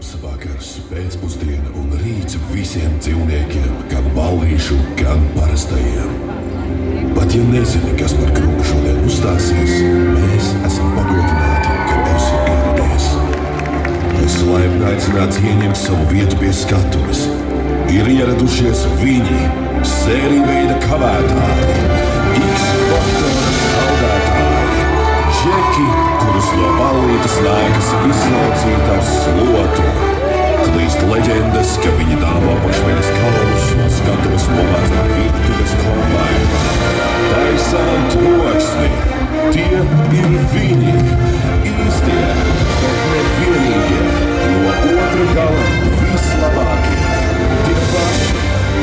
Labs vakars, pēcpusdiena un rīts visiem dzīvniekiem, gan ballīšu, gan parastajiem. Pat ja nezini, kas par grupu šodien uzstāsies, mēs esam pagodināti, ka esi ieradies. Es laipni aicināts ieņemt savu vietu pie skatuves. Ir ieradušies viņi, sēriju veida kavētāji, X-faktora saldētāji, džeki, kurus no ballītes nākas izlaucīt ar slotu. Klīst leģendas, ka viņi dāvā pašveļas kalnus no skatuves novāc ar virtuves kombainu. Taisām troksni, tie ir viņi, īstie, nevienīgie, no otra gala vislabākie. Tie paši,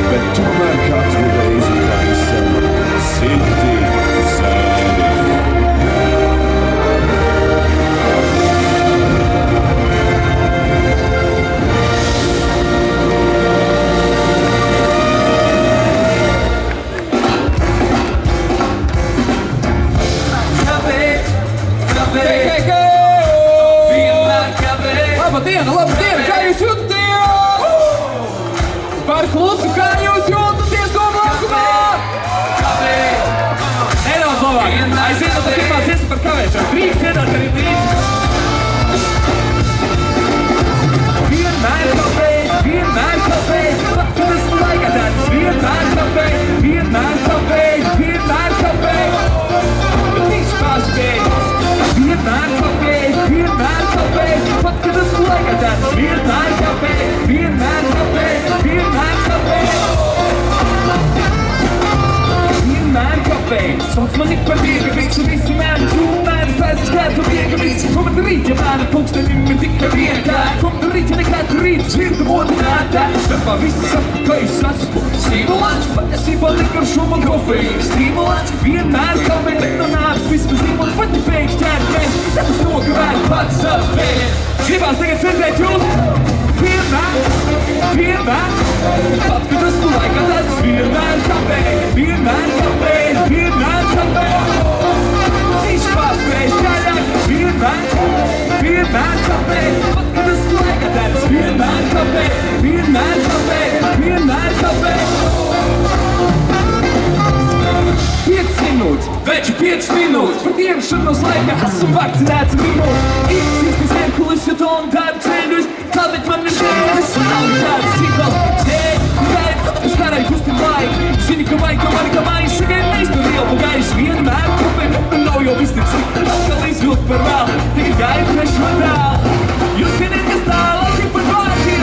bet tomēr katru reizi pavisam citi zādi. Labdien, kā jūs jūtaties? Par klusu, kā jūs jūtaties to laukumā? Nedaudz labāk. Aiziet, tad pirmā dziesma par kavēšanu. Drīkst iedāt arī drīkst. Vienmēr kāpēc, pat, kad esmu laikā tāds. Vienmēr kāpēc. Viss paspēj. Vienmēr kāpēc, pat, kad esmu laikā tāds. Vienmēr kāpēc. Sauc mani par viegavīgs un visi mani tūmēni pēc skētu viegavīgs. Ko man darīt, ja mani pulkstenim ir tikai vietā? Ko man darīt, ja nekādu rīt dzirdu modinātā? Darbā visi saka, ka es esmu stimulants, patiesībā likar šuma kofeīna stimulants. Vienmēr kāpēc, bet no nāves vismaz zīmots, pat ja pēkšņi ķērpēs, tad es nokavēju pats savs vēs. Gribās tagad centrēt jūs? Vienmēr, pat, kad esmu laikā tāds. Vienmēr kāpēc. Viss paspēj skaļāk. Vienmēr kāpēc, pat, kad esmu laikā tāds. Vienmēr kāpēc. 5 minūtes, veču 5 minūtes. Par ierašanos laikā esmu vakcinēts minūtes. Īstis Herkulis, jo to un tādu ceļus. Kāpēc man ir šeit, es savu tādu cikls. Gaid, es kārai kustim laiku. Zini, ka mani, ka mani sagaid neiztur lielu pagaišu. Vienmēr kāpēc, bet man nav jau visticīgi. Atkal izvilkt par vēl, tikai gaidu trešo tālu. Jūs ziniet, kas tālāk ir par vārkiem.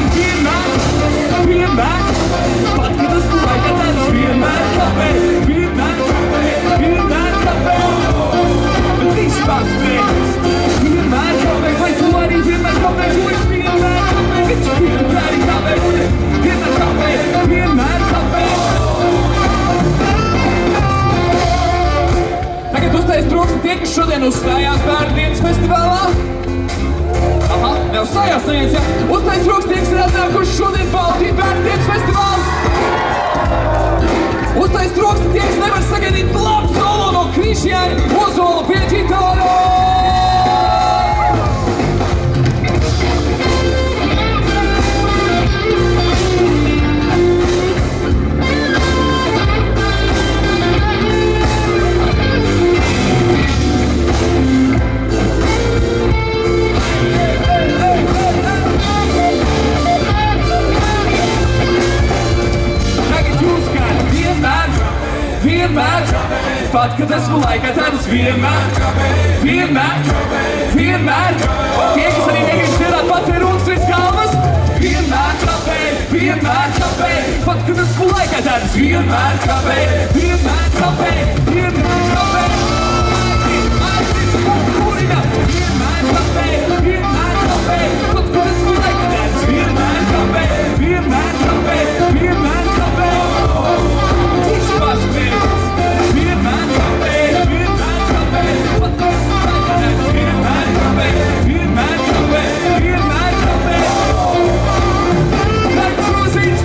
Vienmēr, pat, kad esmu laikā tāds. Vienmēr kāpēc. Bet viss paspēj. Vienmēr kāpēc, vai tu arī vienmēr kāpēc, tu esi vienmēr kāpēc. Viņš vienmēr kāpēc, vienmēr kāpēc. Tagad uztais troksni tie, kas šodien uzstājās Bērnu dienas festivālā. Aha, neuzstājās neviens, jā. Uztais troksni tie, kas ir atnākuši šodien baudīt Bērnu dienas festivālu. Uztais troksni tie, kas nevar sagaidīt labu solo no Krišjāņa Ozola pie ģitāra. Vienmēr, pat, kad esmu laikā tādus vienmēr. Tie, kas arī negrib dzirdāt pat ir runas līdz galvas. Vienmēr kāpēc, pat, kad esmu laikā tādus vienmēr kāpēc. Kurina, vienmēr kāpēc, pat, kad esmu laikā tādus vienmēr kāpēc. Viss paspēj. Vienmēr kāpēc, pat, kad esmu laikā tādus vienmēr kāpēc. Laiks rozīts.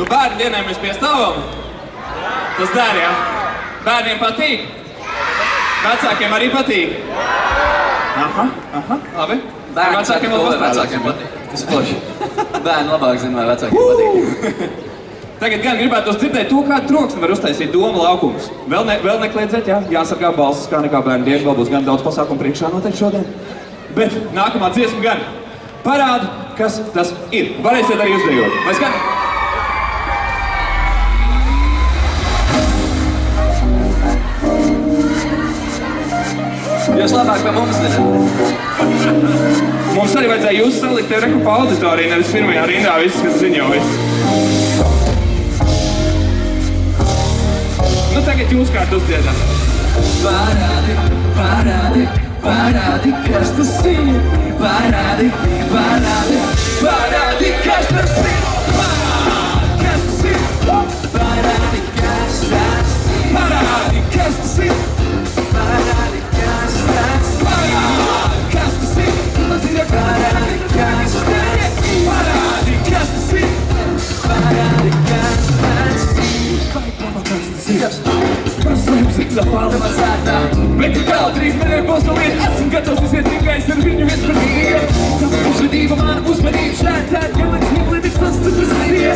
bērnu dienai mēs piestāvam? Tas der, jā? Bērniem patīk? Vecākiem arī patīk? Aha, labi. Vecākiem vēl pastāvēt. Tas ir forši. Bērni labāk zina, vai vecākiem patīk. Tagad gan gribētos dzirdēt to, kādu troksni var uztaisīt Doma laukums. Vēl nekliedzēt, jā? Jāsargā balsis, kā nekā bērnu dienu. Vēl būs gan daudz pasākumu priekšā noteikti šodien. Bet nākamā dziesma gan parāda, kas tas ir. Varēsiet arī uzdejot. Vai skan? Jūs labāk par mums zināt. Mums arī vajadzēja jūs salikt tev reku pa auditoriju, nevis pirmajā rindā viss, kas ziņojas. Nu tagad jūs kārt uzdziedāt. Parādi, parādi, parādi, kas tas ir. Parādi, parādi, parādi, kas tas ir. Parādi, kas tas ir. Parādi, kas tas ir. Parādi, kas tas ir. Parādi, kas tas ir. Parādi, kas tas ir. Parādi, kas tas ir. Parādi, kas tas ir. Parādi, kas tas ir. Paslēpsim zapāli mazātā, bet ir vēl 3 minūtes būs no lieta. Esam gatavs iziet tingais ar viņu viens par dienu. Tava uzvedība, mana uzmanība šķētāt, ja līdz līdz tas tu uzvedīja.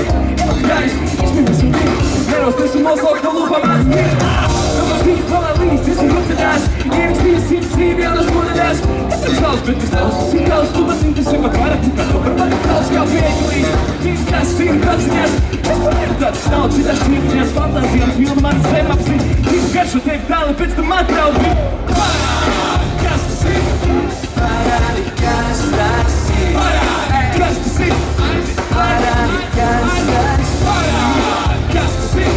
Gājis, izmības un vien, nerosties un noslaukt no lūpām aizmīt. Tavas dīķis palā līdz, tas ir rutinās, ierakstījis 100 dzīvi, jau nas monedās. Es tev savs, bet es tavs, tas ir tavs, tu man tas ir pat vairāk, nekā to par mani tavs, kā pieeģulīs. Mīnās ir atziņās, es par nevu tāds nav, citās šķirtiņās fantāzijām, pilna manas zemapsi. Gribu garšu tevi tāli, pēc tam atraudzi. Parādi, kas tas ir? Parādi, kas tas ir? Parādi, kas tas ir? Parādi, kas tas ir? Parādi, kas tas ir?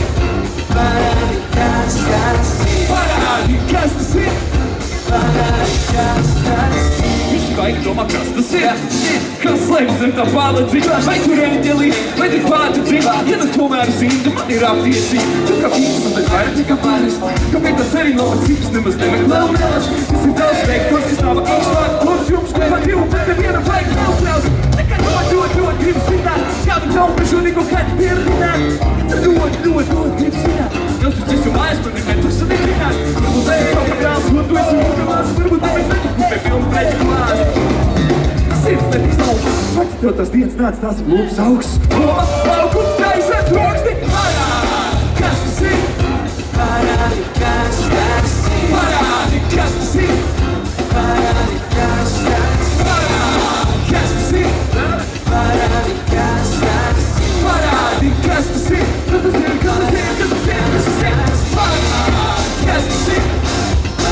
Parādi, kas tas ir? Parādi, kas tas ir? Parādi, kas tas ir? Visi vajag domā, kas tas ir? Kas slēpj zem tā pāledzība? Vai tu reņģelī, vai tik pāta dzīvā? Ja nu tomēr zindu, man ir aptiecība. Tu kā pīks mazliet vairāk nekā pāris. Kāpēc tas arī nav cīps nemaz nemeklē un nelāč? Tas ir daudz veiktos, kas nav iekšlāk. Lūdzu jums, kopā gribu, bet nevienam vajag neuzļaus. Tikai dod, gribu zināt. Kā tu traupešu neko kādu pieradināt. Tad dod, gribu zināt. Nelsuc es jau mājas, man nekad tu sadīvināt. Varbūt es ir kaut kā brāls, un tu esi mūkamās. Varbūt tāpēc neķi kupē pilnu preču klās. Sirds netiks augsts, pats tev tas dienas nāc, tās ir lūpas augsts. Doma, laukums, taisa, troksti. Parādi, kas tas ir? Parādi, kas tas ir? Parādi, kas tas ir? Parādi, kas tas ir? Parādi, kas tas ir? Parādi, kas tas ir? Parādi, kas tas ir? Kas tas ir? Kas tas ir? Kas tas ir? Kas tas ir?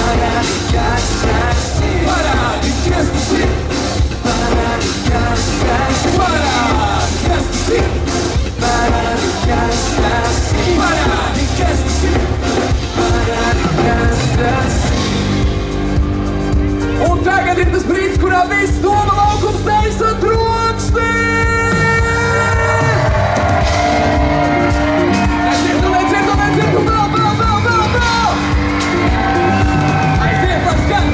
Parādi, kas tas ir? Parādi, kas tas ir? Parādi, kas tas ir? Parādi, kas tas ir? Parādi, kas tas ir? Parādi, kas tas ir? Parādi, kas tas ir? Parādi, kas tas ir? Un tagad ir tas brīdis, kurā viss Doma laukums taisa troksti! Nedzirdu, vēl! Aiziet, lai skan!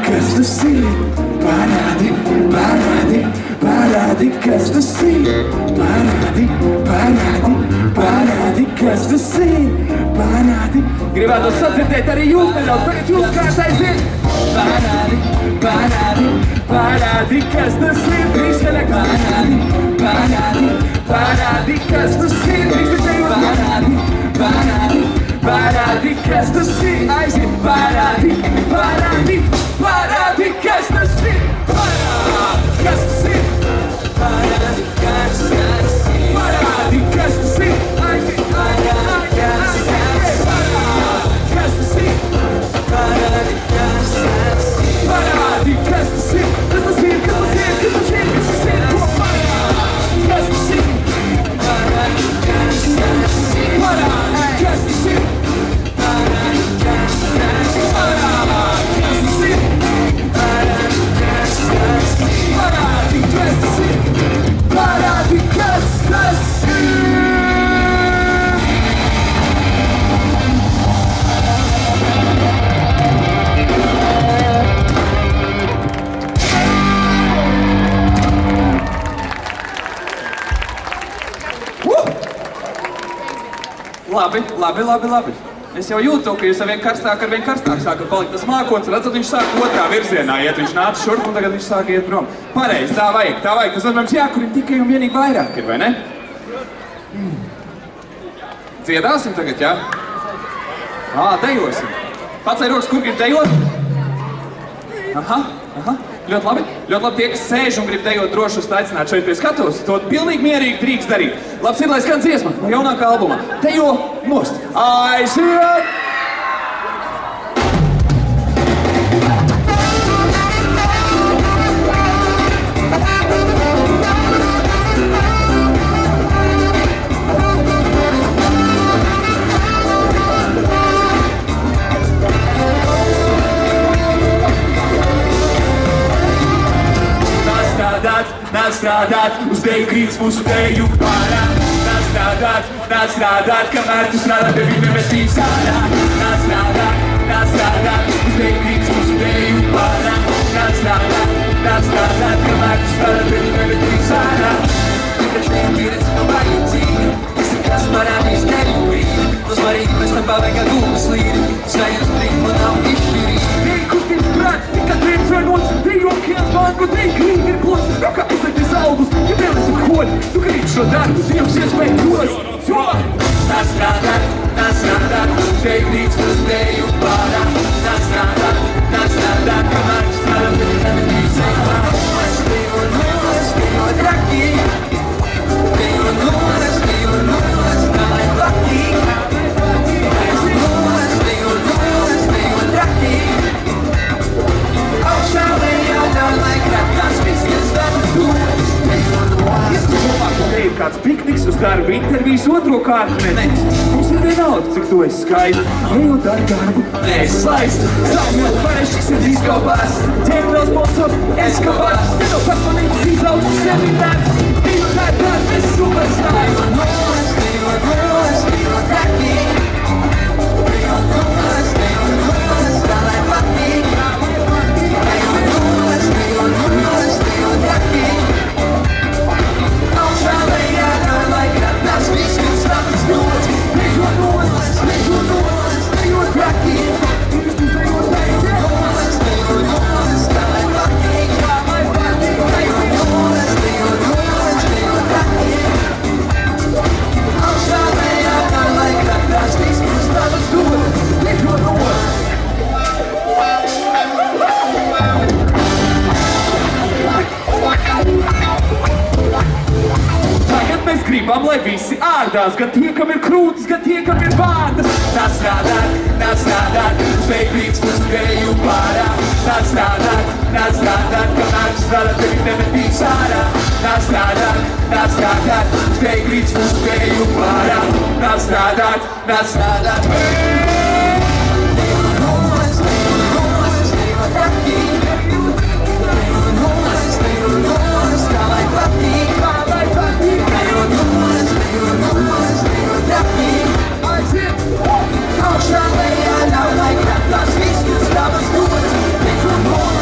kas tas ir. Parādi, parādi, parādi, kas tas ir. Parādi, parādi, parādi, kas tas ir. Parādi. Gribētu sadzirdēt arī jūs nedaudz, tagad jūs kāds aiziet. Parādi, parādi, Parādi, kas tas ir, drīzskaļāk. parādi, parādi, Parādi, kas tas ir, drīzskaļāk. parādi, parādi. Parādi, kas tas ir, aiziet. Parādi, parādi, parādi, kas tas ir. Parādi, kas tas ir. Parādi, kas tas ir. Parādi, kas tas ir, aiziet. Parādi, kas tas ir. Parādi, kas tas ir. Parādi, kas tas ir. Kas tas ir, kas tas ir, kas tas ir, kas tas ir. Ko parādi, kas tas ir. Parādi, kas tas ir. Parādi, kas tas ir. Parādi, kas tas ir. Parādi, kas tas ir. Parādi, kas tas ir. Parādi, kas tas ir. Parādi, kas tas ir. Labi. Es jau jūtu, ka jūs ar vien karstāk sākat palikt. Tas mākonis, redzat, viņš sāk otrā virzienā iet. Viņš nāca šurp un tagad viņš sāk iet prom. Pareizi, tā vajag. Tas nozīmē, jākurina tikai un vienīgi vairāk ir, vai ne? Dziedāsim tagad, jā? Dejosim. Pacēj rokas, kur grib dejot? Aha. Ļoti labi. Tie, kas sēž un grib dejot, droši uz aicināt šeit pie skatuves, to pilnīgi mierīgi drīkst darīt. Labs ir, lai skan dziesma no jaunākā albuma. Dejo nost. Aiziet! Strādāt, uz teju krītas mūsu teju pārā. Strādāt, kamēr tu strādā, tevi nemetīs ārā. Strādāt, uz teju krītas mūsu teju pārā. Strādāt, kamēr tu strādā, tevi nemetīs ārā. Taču pieredze nav vajadzīga, visi, kas parādīs tevi brīdi. No svarīgi pēc tam pavēk kā gulmas līdi, sajūs brīdi man nav izšķirīgi. Teju kustības prāt, tikai viens vai nots, teju okeāns banku, teju krīgi ir plots. Nu kā izlaities augus, ja vēl esi koļi, tu grīd šo darbu, Dievs iespēju dos. Strādāt, uz teju krītas mūsu teju pārā. Strādāt, kamēr tu strādā, tevi nemetīs ārā. Dejo traki, dejo nost, kā lai patīk. Dejo traki, augšā lejā nav lai kratās, viss, kas vedas dodas. Es domā, ka te ir kāds pikniks uz darbu intervijas otro kārtu netis. Mums ir vienalga, cik tu esi skaisti. Ejot ar darbu, neesi slaisti. Saimjot pareišķis ir diskopās. Ģenerāls sponsors, Eskabars. Ja no personības izaugs sevi darbs. Ejot ar darbu, esi superstars. Dejo traki, dejo nost, kā lai patīk. Dejo traki, augšā lejā nav lai kratās, viss, kas vedas dodas. Dejo nost, dejo traki. Dejo nost, kā lai patīk. Dejo traki. Augšā lejā nav lai kratās, viss, kas vedas dodas. Dejo nost. Tagad mēs gribam, lai visi ārdās, gan tie, kam ir krūtis, gan tie, kam ir vārdas. Strādāt, uz teju krītas mūsu teju pārā. Strādāt, kamēr tu strādā, tevi nemetīs ārā. Strādāt, uz teju krītas mūsu teju pārā. Strādāt. Dejo nost, traki. Dejo nost, kā lai patīk. Dejo nost, traki. Augšā lejā nav lai kratās, viss, kas tavas dodas. Dejo nost.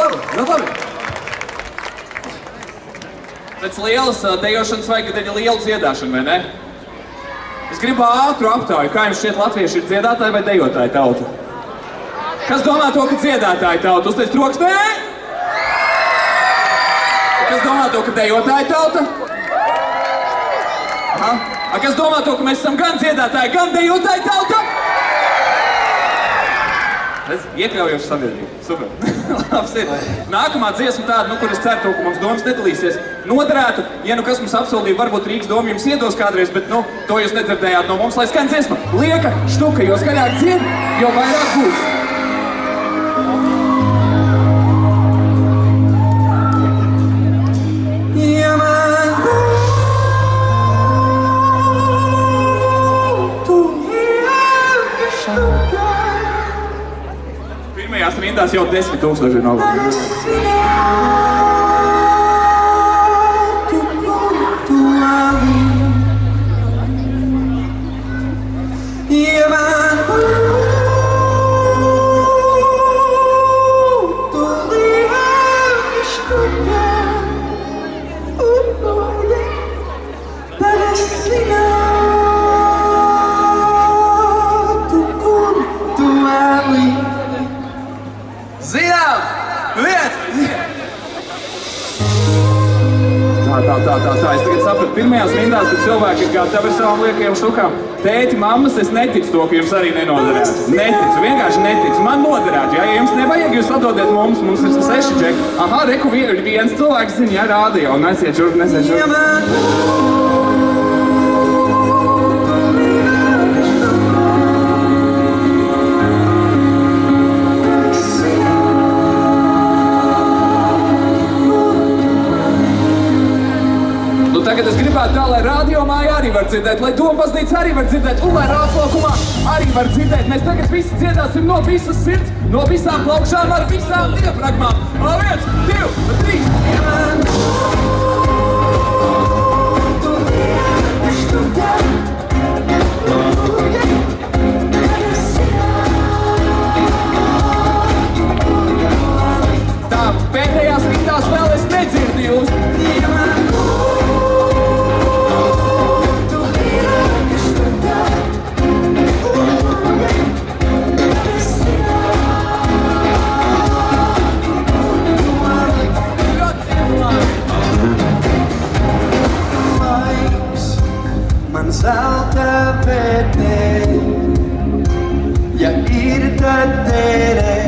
labi. Pēc lielas dejošanas vajag arī lielu dziedāšanu, vai ne? Es gribu ātru aptauju, kā jums šķiet latvieši ir dziedātāji vai dejotāji tauta? Kas domā to, ka dziedātāji tauta? Uzteic rokas, nē! Kas domā to, ka dejotāji tauta? Aha. Kas domā to, ka mēs esam gan dziedātāji, gan dejotāji tauta? Iekļaujoši sabiedrība. Super. Labs ir. Nākamā dziesma tāda, kur es ceru to, ka mums domas nedalīsies, noderētu. Ja nu kas mums apsoldīja, varbūt Rīgas doma jums iedos kādreiz, bet to jūs nedzirdējāt no mums, lai skan dziesma. Lieka štuka, jo skaļāk dzied, jo vairāk būs. Pirmajās rindās jau 10,000 ir nogalināti. Tā, es tagad sapratu, pirmajās rindās, kad cilvēki ir gatavi ar savām liekajām štukām. Tēti, mammas, es neticu to, ka jums arī nenoderētu. Neticu, vienkārši neticu. Man noderētu, ja jums nevajag, jūs atdodiet mums ir 6 džeki. Aha, reku viens cilvēks zina, ja rādio, un nesiet šurp. Tagad es gribētu tā, lai radio māja arī var dzirdēt, lai Doma baznīca arī var dzirdēt, un lai Rāslaukumā arī var dzirdēt. Mēs tagad visi dziedāsim no visas sirds, no visām plaukšām ar visām diafragmām. 1, 2, 3. Tā, pēdējās rindās vēl es nedzirdu jūs. Zelta vērtē, ja ir tad derē,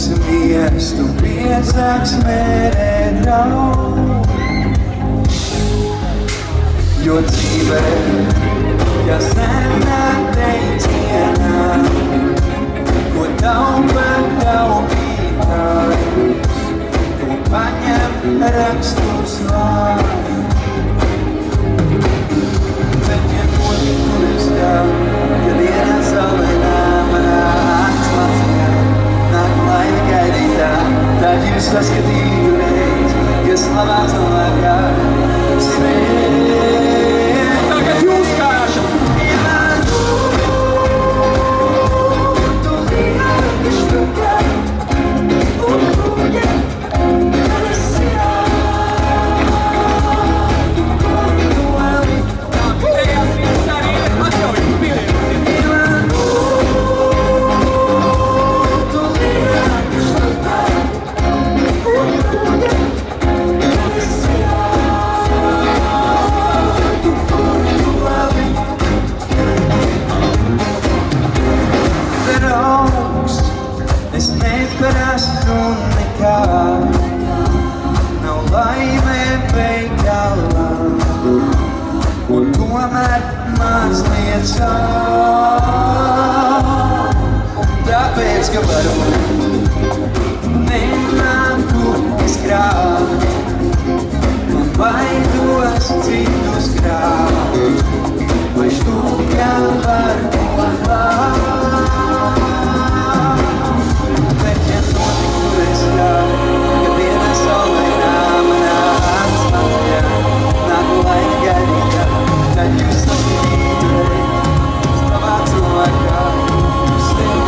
smiestu priecāks mērē draug. Jo dzīvē, ja senā teicienā, ko taupītājs, to paņem rakstus labi. Tur es stāvu, kad dienā saulēnā manā acis mācījā. Nāk laime gaidītā, tad jūs saskatītu reiz, kas labā cilvēkā svēr. Tagad jūs kāša! Tu līnāk štukā, nav laime veikalā, un tomēr mācliet sāp. Tāpēc, ka varu nenāku izkrāt, man baidos citus krāt, vai štukā var ko labāt. Bet, ja notik, tur es ļauju, kad dienā saulēnā manā acis mācījā, nāku laime gaidītā, tad jūs saskatītu reiz, labā cilvēkā svēr.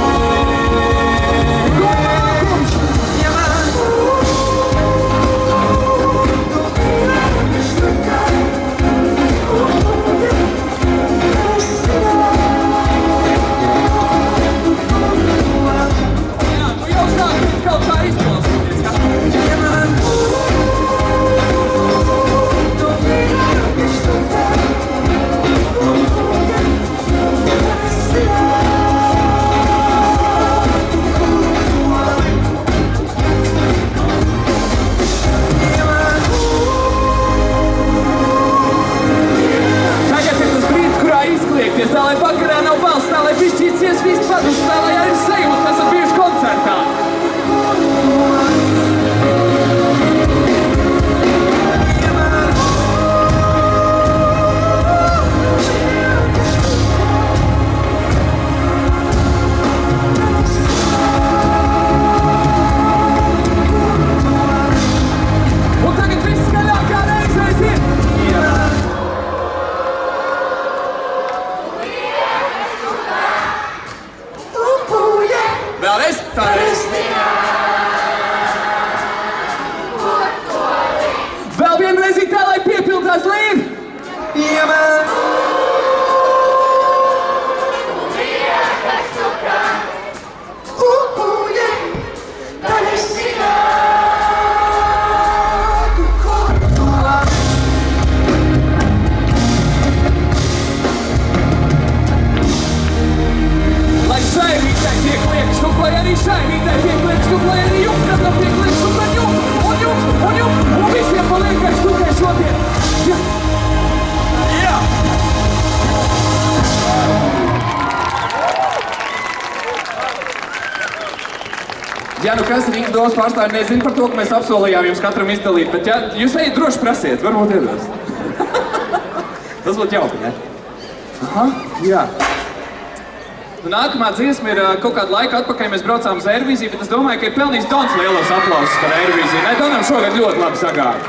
Ja nu kas Rīgas domas pārstāvji nezina par to, ka mēs apsolījām jums katram izdalīt, bet ja jūs ejat droši prasiet, varbūt iedos. Tas būtu jauki, ne? Aha, jā. Nu, nākamā dziesma ir kaut kādu laiku atpakaļ, mēs braucām uz Eirovīziju, bet es domāju, ka ir pelnījis Dons lielos aplausus par Eirovīziju. Ne, Donam šogad ļoti labi sagāja.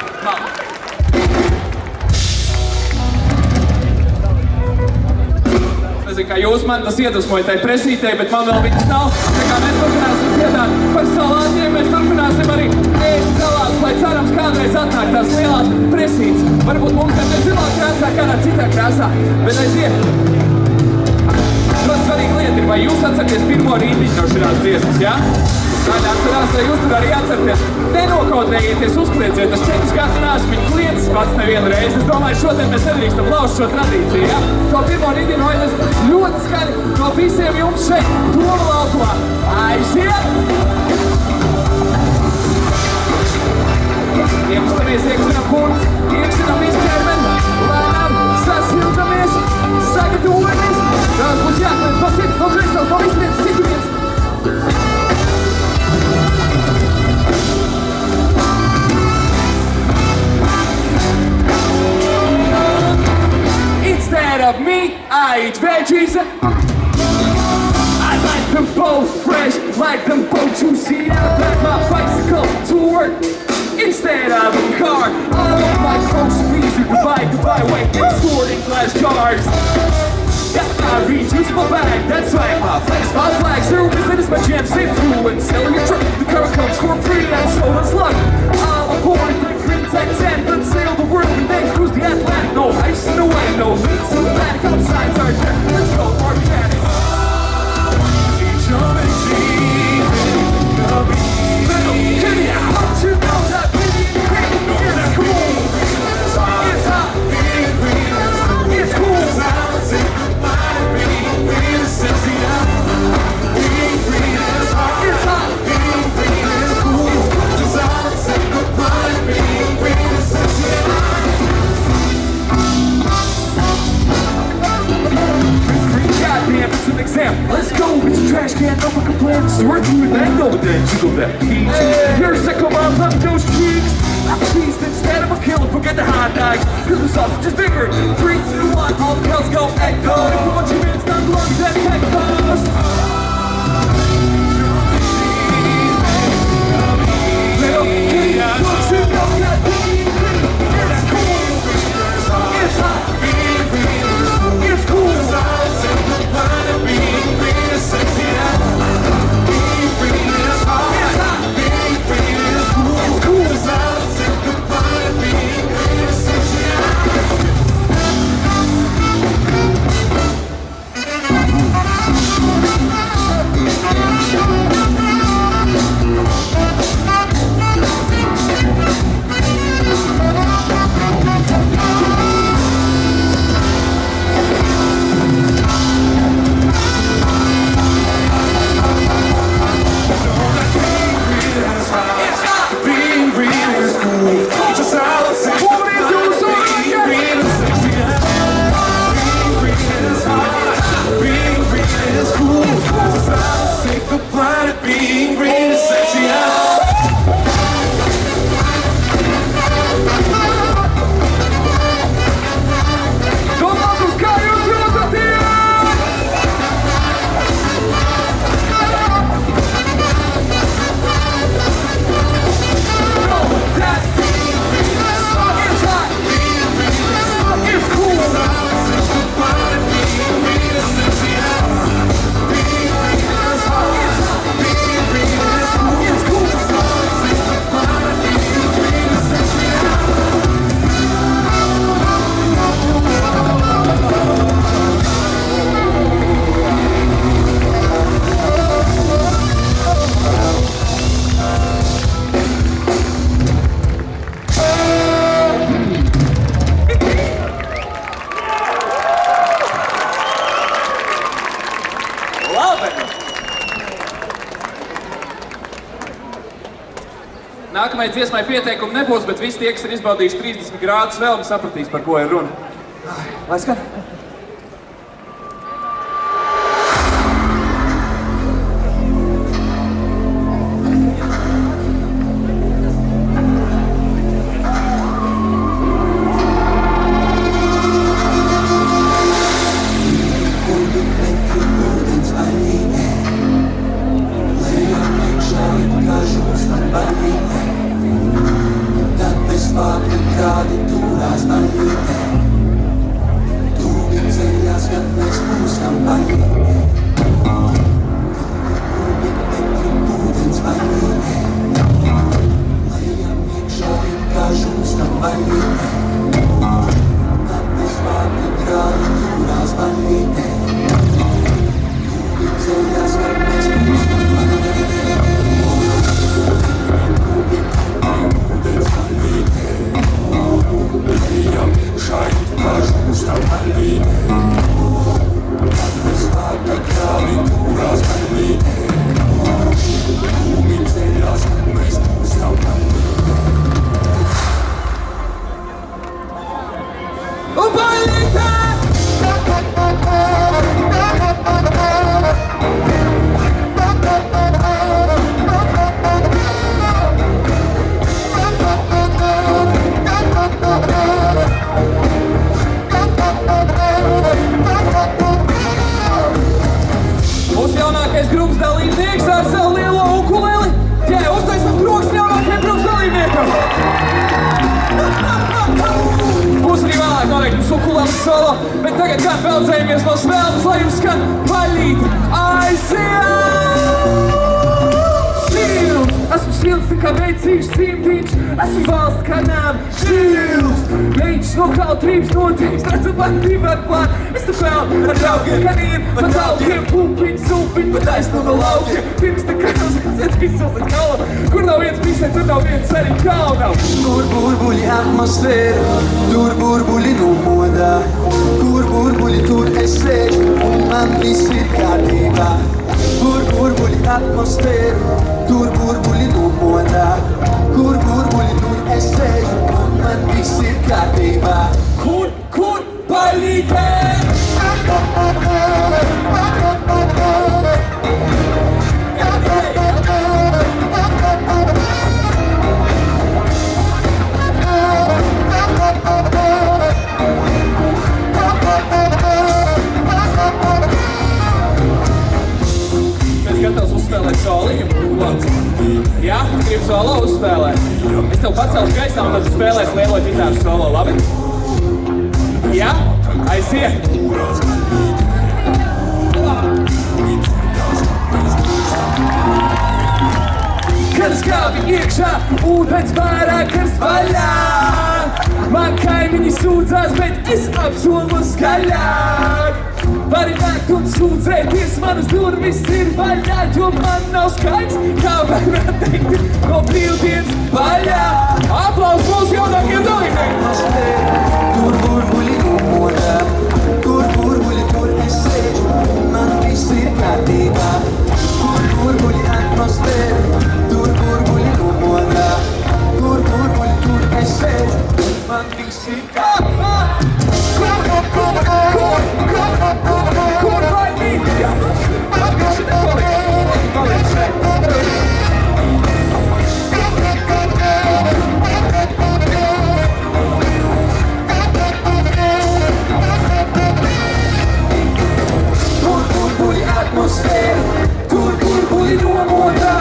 Kā jūs man tas iedvesmoja tai presītei, bet man vēl viņas nav. Tā kā mēs turpināsim dziedāt par salātiem, mēs turpināsim arī ēst salātus, lai cerams kādreiz atnāk tās lielās presītes. Varbūt mums tad ir zilā krāsā, kādā citā krāsā, bet aiziet. Ļoti svarīga lieta ir, vai jūs atceraties pirmo rītiņu no šīs dziesmas, jā? Kādā atcerās, vai jūs tur arī atceraties? Nenokautrējieties, uzklieciet, es 4 gadus neesmu viņu klientis pats nevienu reizi. Es domāju, šodien mēs nedrīkstam lauzt šo tradīciju, ja? To pirmo rītdienu vajadzēs ļoti skaļi no visiem jums šeit, Doma laukumā. Aiziet! Iegustamies, iekustinām kurts, iekustinām visu ķermeni, lēnām sasildamies, sagatavojamies. Tās būs jāklēs no sirds, no dresels, no visu viens, citu viens. Instead of meat, I eat veggies. I like them both fresh, like them both juicy. I ride my bicycle to work instead of a car. I don't like groceries or goodbye, wait, and stored in glass jars. Got my reducible bag, that's right, my flag. Zero business, my jam, save fuel and sell your truck. The car comes for free, and so does luck. I'm aboard the green Texas and let's sail the world and then cruise the Atlantic. No ice in the way, no leaks in the Atlantic. Outsides are there, let's go organic. Don't you know that being green is cool? It's hot, it's cool. Let's go, get your trash can, no one complains. Sort through it, then go, then jiggle that peach. You're sick of my love those cheeks. Cheese instead of a killer, forget the hot dogs. Cause the sausage is bigger. 3, 2, 1, all the girls go echo. If you want your minutes done, long that echoes. Little kitty, don't you know that being green is cool? It's hot, it's cool. Nākamajai dziesmai pieteikumu nebūs, bet visi tie, kas ir izbaudījuši 30 grādus vēl, sapratīs, par ko ir runa. Lai skan! solo, bet tagad gan peldzējamies no svēlmes, lai jums skan paļīti aiziet! Šīls! Esmu šīls kā veicīgs cimdiņš, esmu valsts kā nām šīls! Viņš nokāl trības notiks, redzu bandību ar plānu, es tu vēl ar draugiem, kaniem, pat augiem, pupiņu, supiņu, pat aiznu no laukiem, pirms te kāds, kas iet visos līdz kalam, kur nav viens pisē, tur nav viens arī kaunam. Kur burbuļi atmosfēra, tur burbuļi nomodā, kur burbuļi tur es sēžu, un man viss ir kārtībā. Kur burbuļi atmosfēra, tur burbuļi nomodā, kur burbuļi tur es sēžu, un man viss ir kārtībā. Kur paļītē? Gatavs uzspēlēt solījumu? Jā? Gribu solo uzspēlēt? Es tev pacelšu gaisā un tad tu spēlēsi lielo ģitāru solo, labi? Jā? Aiziet! Kad skābi iekšā, ūdens vairāk ar vaļā. Man kaimiņi sūdzās, bet es apsolu skaļāk. Vari nākt un sūdzēties, manas durvis ir vaļā, jo man nav skaidrs, kā varētu teikt no brīvdienas vaļā. Aplaus mūsu jaunākiem dalībniekiem! Tur burbuļi nomodā, kur burbuļi tur es sēžu, man viss ir kārtībā. Kur burbuļi atmosfēra, tur burbuļi nomodā, kur burbuļi tur es sēžu, man viss ir kārtībā. Kur paļītē? Paliek šeit! Kur burbuļi atmosfēra, tur burbuļi nomodā,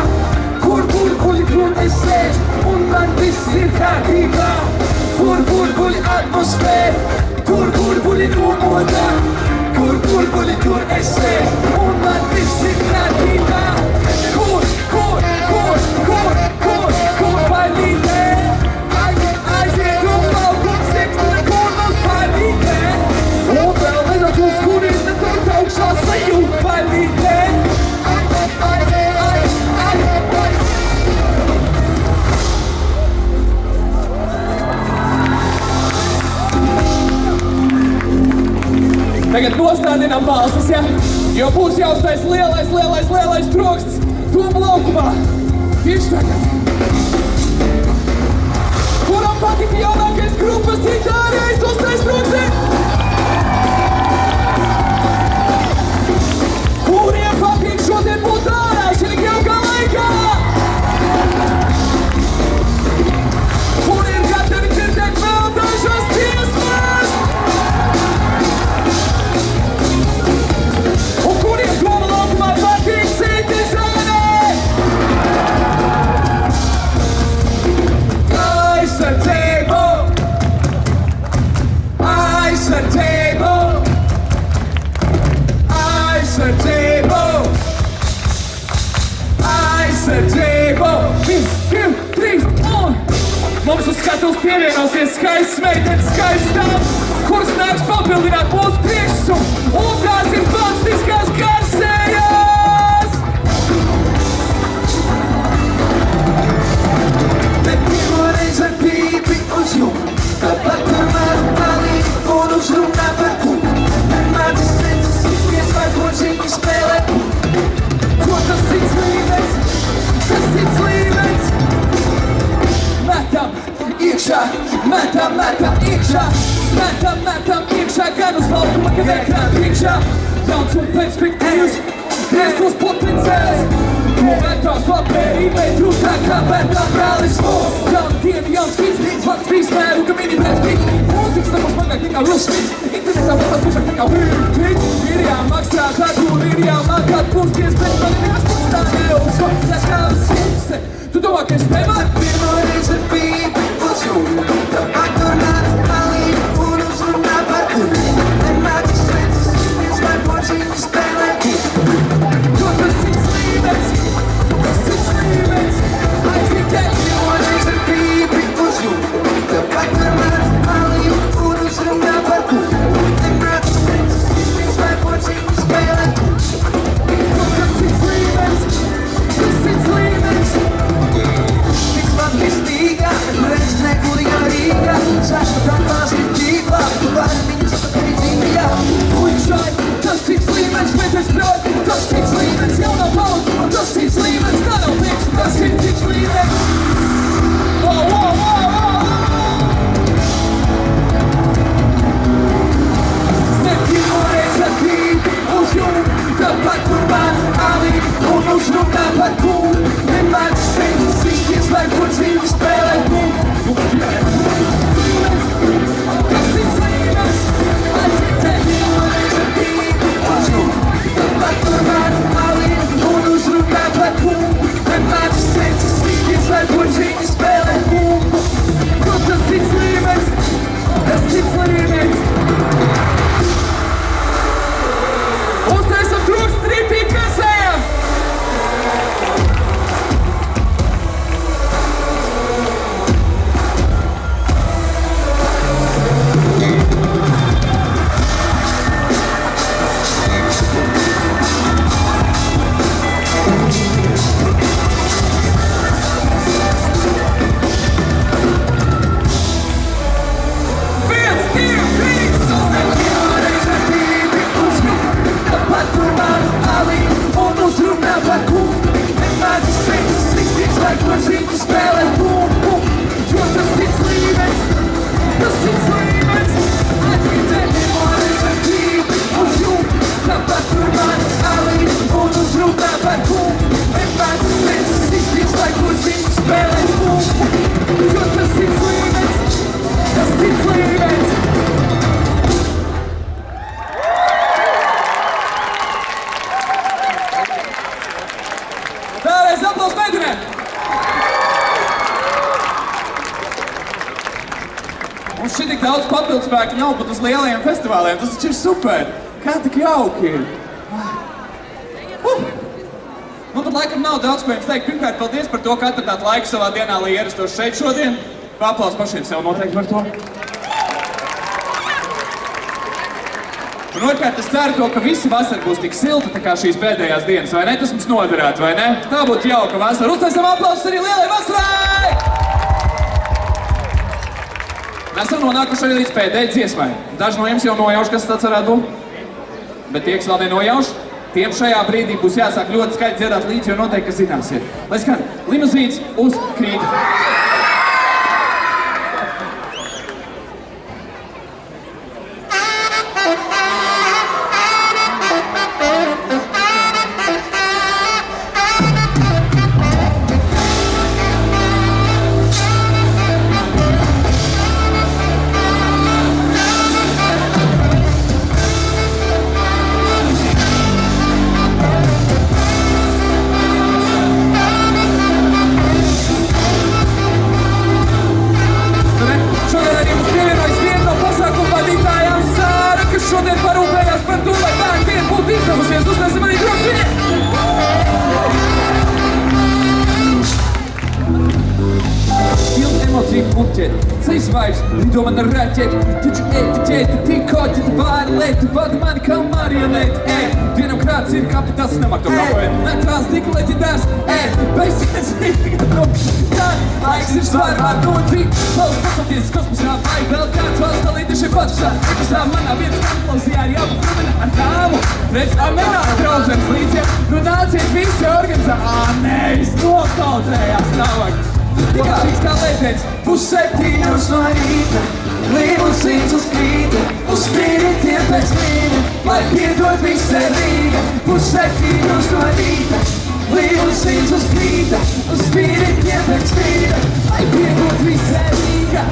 kur burbuļi tur es sēžu, un man viss ir kārtībā. Kur burbuļi atmosfēra, tur burbuļi nomodā, kur burbuļi tur es sēžu, un man viss ir kārtībā. Kur paļītē? Aiziet un laukums iekstana, kur mums paļītē? Un vēl nedaudz uz kuriem ne tur augšā sajūt paļītē? Tagad nostādinām balsas, ja? Jo būs jāuztais lielais troksnis Doma laukumā. Tieši tagad. Kuram patika jaunākais grupas ģitārijas uztais troksnis? Kuriem patīk šodien būt ārā šī ilgā laikā? Kur ir gatavi dzirdēt vēl dažas dziesmas? Un kuriem Doma laukumā patīk citi zēni? Aizsardzību! Aizsardzību! Aizsardzību! Aizsardzību! 1, 2, 3 un! Mums uz skatuves pievienosies skaists meitenes, skaists dāmas, kuras nāks papildināt mūsu priekšnesumu, un tās ir fantastiskās Garsējas! Bet pirmo reizi ar pīpi uz jumtu, tāpat ar maru palīgu un uzrunā par kumu. Mācis necas izties vai kočiņu spēlē. Ko tas cits līmenis? Tas cits līmenis? Metam iekšā, metam iekšā, metam iekšā, gan uz laukuma, gan ekrāna priekšā. Jauns un perspektīvs, grieztos potenciāls, ko metās papēri, metru tā kā bērnām brālis. Jauni dievi, jauns hits, vārds vismēru, ka mini pēc brīd. Mūzikas nav smagāk nekā Rusmits, internetā vēl smagāk nekā Virtits. Ir jāmaksā tādu, ir jāmākāt puskies, bet man nekas pats tā neuzsver, tā kā sirds. Tu domā, ka es nevaru? Pirmo reizi ar pīpi uz jumtu, tāpat ar maru palīgu un uzrunā par kumu. Redz nekulīgā Rīgā, sašķotām tās ir tīklā, varam viņas atpakaļ dzīvijā. Puišai, tas cits līmenis, bet es protu, tas cits līmenis, jaunā paudze, un tas cits līmenis, tā nav prieks, tas ir cits līmenis. Nepirmoreiz atbīti uz jums, tāpat kur man alī, un uzrunā par kūnu. Vienmēr steidz sīties, lai ko dzīvi spēlē kūnu. Tas cits līmenis, nepirmoreiz atbīti uz jums, tāpat kur man alī, un uzrunā par kūnu. Vienmēr steidz sīties, lai ko dzīvi spēlē kūnu. Tas cits līmenis, tas cits līmenis. Uztaisam trūks tripī kasējam! Vēlreiz aplaus meitenēm! Mums šī tik daudz papildspēku nav pat uz lielajiem festivāliem, tas taču ir super! Kā tik jauki ir! Man pat laikam nav daudz, ko jums teikt. Pirmkārt, paldies par to, ka atradāt laiku savā dienā, lai ierastos šeit šodien. Aplaus pašiem sev noteikti par to. Un otrkārt, es ceru to, ka visi vasara būs tik silta, tā kā šīs pēdējās dienas, vai ne? Tas mums noderētu, vai ne? Tā būtu jauka vasara. Uztaisam aplausus arī lielai vasarai! Mēs esam nonākuši arī līdz pēdējai dziesmai. Daži no jums jau nojauš, kas tāds varētu būt. Bet tie, kas vēl nenojauš, tiem šajā brīdī būs jāsāk ļoti skaļi dziedāt līdzi, jo noteikti, ka zināsiet. Lai skan limuzīns uz krīta. Šodien parūpējās par to, lai bērni vien būtu izdevusies, uztaisam arī droši vien! Pilna emociju puķet, ceļš vairs, lido man ar raķeti, taču etiķeti, tikoķi, tu vāri lēti, vada mani kā marioneti, vienam krāts ir kapitāls, nemak to kāpēt, netrās tik leģendārs, beisies rītīgi, laiks ir svarā nodzīd, valsts pasauties kosmosā, vai vēl kāds valsts dalīti šeit pašā, visā manā vietas konklāzijā ir jābūt rumena ar dāmu, redz, amenā draudzenes līdziem, nu nāciet visi organizā, nē, es nokautējās navak. Tikai šīs kā leģends, 6:30 no rīta, limuzīns uz krīta, uz spiritiem pēc mīna, lai piedod visai Rīga. 6:30 no rīta, limuzīns uz krīta, uz spiritiem pēc mīna, lai piedod visai Rīga.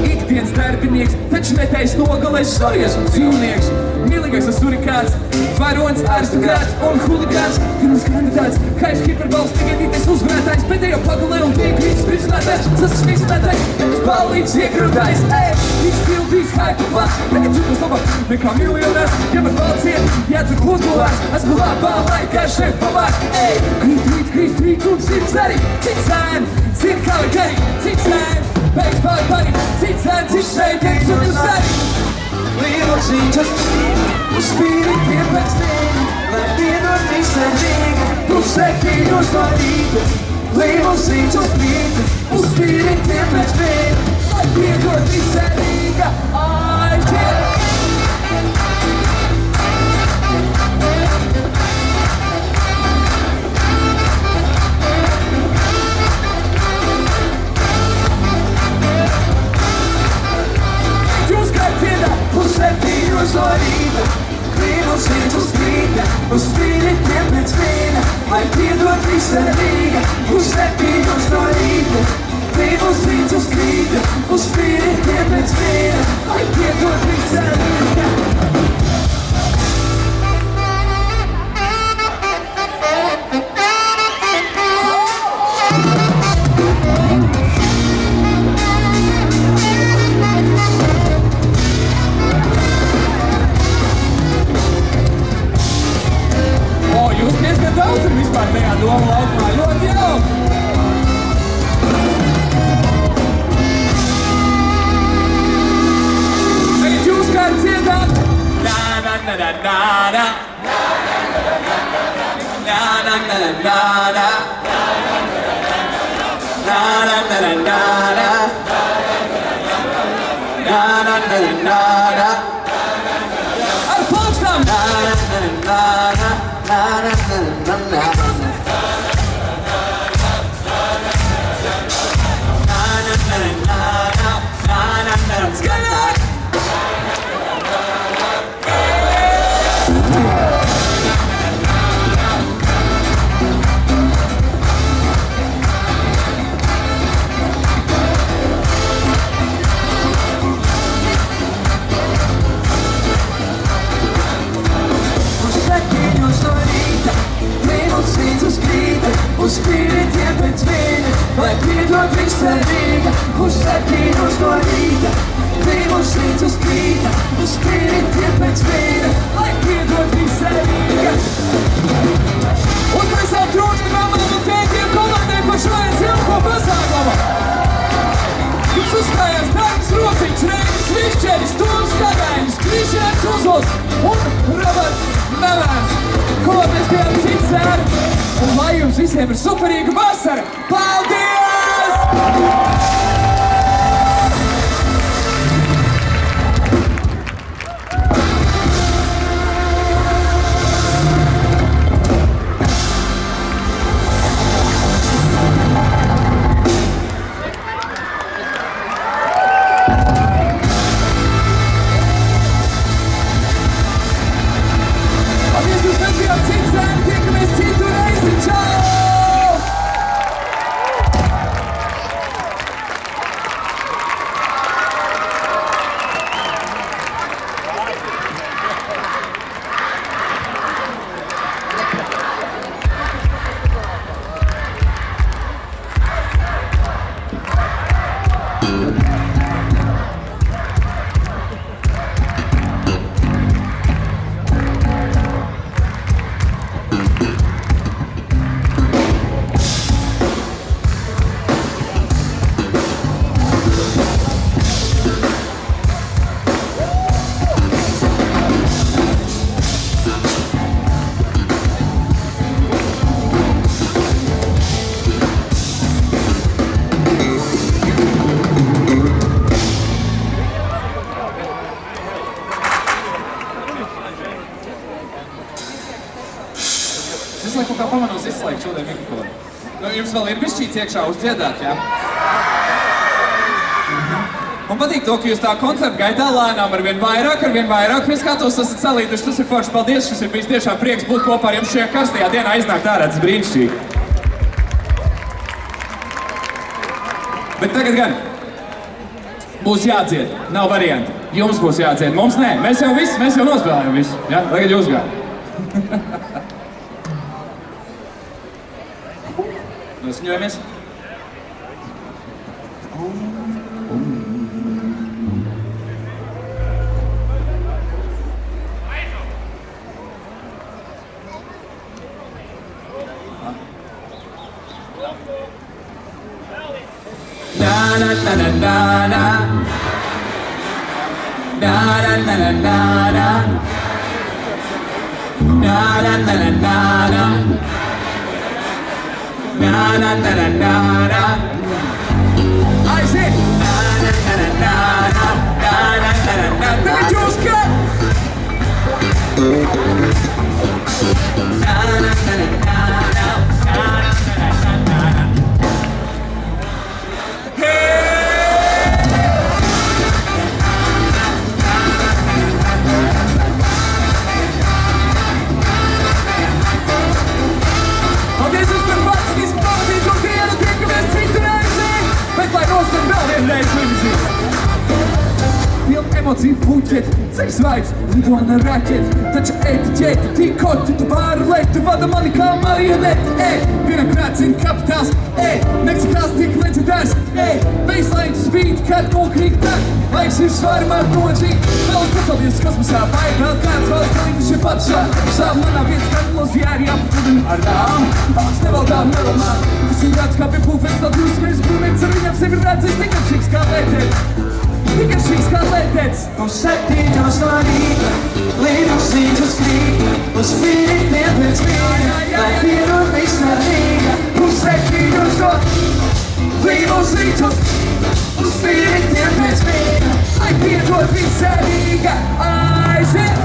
Ikdienas darbinieks, taču neteiks nogalēs sories un dzīvnieks. Mīlīgais tas tur ir kāds, varonis, aristokrāts un huligāns. Pirms kandidāts, haips hiperbols, negadītais uzvarētājs, pēdējo pagalē un tiek viņš spridzinātājs, sasasmīksinātājs, kas palīdz iegrūtājs. Izpildīs haipu plats, tagad jūtos labāk nekā miljonārs. Ja man valsts iet, jādzer plūzgulās, esmu labā laikā šeit pavārs. Krīt un sirds arī, cik sāņ Beigs pāri, cits zēns izsteigts un jūs arī. Līdzītas uz spīritiem pēc diena, lai piedod visardīga, uz septīņos no rīta. Līdzītas uz spīritiem pēc diena, lai piedod visardīga, aiziet. Uz septīņos no rīta, līdzītas uz rīta, uz spīritiem pēc vīna, lai piedod visardīga, uz septīņos no rīta, līdzītas uz rīta, uz spīritiem pēc vīna, lai piedod visardīga. Jūs diezgan daudz ir vispār tajā domu laukumā, ļoti jauki! Tagad jūs kādi dziedāt? Na-na-na-na-na-na Na-na-na-na-na Na-na-na-na-na Na-na-na-na-na Ar plakstām! Na-na-na-na-na Skaļāk! Uz spīritiem pēc vīna, lai piedod visardīga, uz septīņos no rīta, līdzītas uz rīta, uz spīritiem pēc vīna, lai piedod visardīga. Uztaisām trokšņi mamām un tētiem komandai par šodienas ilgo pasākumu. Jums uzstājās Dārgs Rociņš, Reinis Višķeris, Toms Kadainis, Krišjāns Uzols un Roberts Melēns. Ko mēs bijām cits zēri? Un lai jums visiem ir superīga vasara! Paldies! Paldies, jūs mēs bijām cits zēri, tiekamies citu reizi! Čau! Es laiku kā pamanos izslēgt šodien mikrofonu. Jums vēl ir bišķīts iekšā uzdziedāt, jā? Man patīk to, ka jūs tā koncerta gaitā lēnām ar vien vairāk pie skatos esat salīduši. Tas ir forši. Paldies, šis ir bijis tiešām prieks būt kopā ar jums šajā karstajā dienā iznākt ārā. Tas brīnišķīgi. Bet tagad gan būs jādzied. Nav varianti. Jums būs jādzied. Mums nē. Mēs jau nospēlējam visu. Ja? Tagad jūs gan. Noskaņojamies. Na na na na na na. Na na na na na na. Na na na na na na. Na na na na na na. I said na na na na na na na na na. Billy Joel's cut. Na na na na na na na na na. Emocji buķet, cik svaids, lido na raķeti, taču etiķeti, tīkoti, tu pārlēti, tu vada mani kā marioneti, vienam krācina kapitāls, Meksikās tik leģendārs, baseline spīd, kad nokrīt tak, laiks ir svarmā nožīt, vēlas pacelties kosmosā, vai vēl kāds vēlas dalīties šie pašā, sāv manā vietas, kad mūzijā ir jāpatrudina ar tām, pats nevaldām melomā, kas ir rāds kā pie pulfēns, tā druskas brūnēts, ar viņam sevi redzēs, tikai šīks kā vērtēt. Tikai šīs kā lētēts. Puseptiņos no rīta, līdusīt uz krīta, uz spīritiem pēc vīna, lai pierod visā Rīga. Puseptiņos no līdusīt uz spīritiem pēc vīna, lai pierod visā Rīga. Aiziet!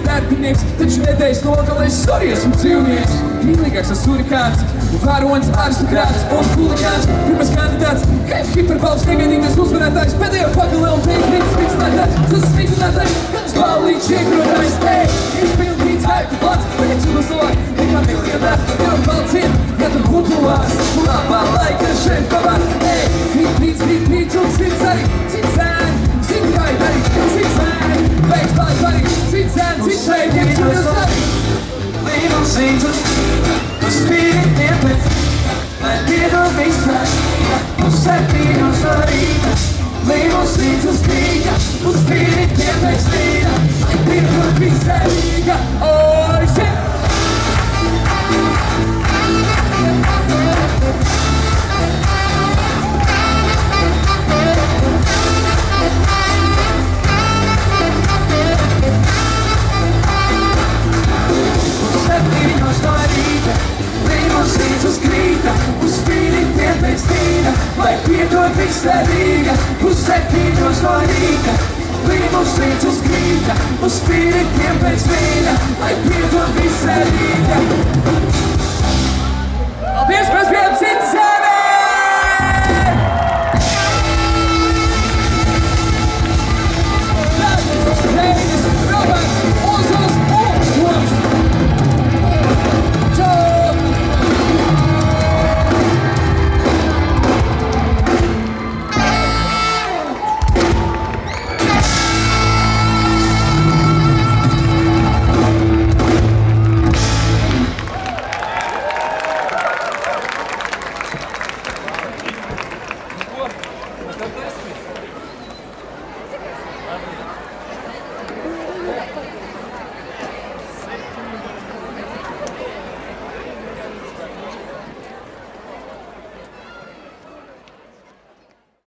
Darbinieks, taču nedēļas nogalēs sori esmu dzīvnieks. Mīlīgāks ar surikāns, varonis, aristokrāts un huligāns. Pirmais kandidāts, hiperbalvs, negaidīgais uzvarētājs, pēdējo pagalē un teikrītas spīdzinātājs, sasmīdzinātājs, kāds ballīgs iekrodājs, izpildīts haipa plats, pēc uzlāk, nekā miljonārs, jau balcien, ja tur hutulās, labā laika šeit pavār, krīt un sirds arī, cits zēni, zini kā ir arī, cits zēni, veiks pāri arī, cits zēni, cits šeit, cits arī. Līdusīt uz spīritiem pēc vīna, lai pierod visā Rīga. Puseptiņos no rīta, līdusīt uz krīta, uz spīritiem pēc vīna, lai pierod visā Rīga. Aiziet! Puseptiņos no rīta, līdusīt uz krīta, uz spīritiem pēc vīna, lai piedod visā Rīga. Puseptiņos no rīta, līdusīt uz krīta, uz spīritiem pēc vīna, lai piedod visā Rīga. Paldies, mēs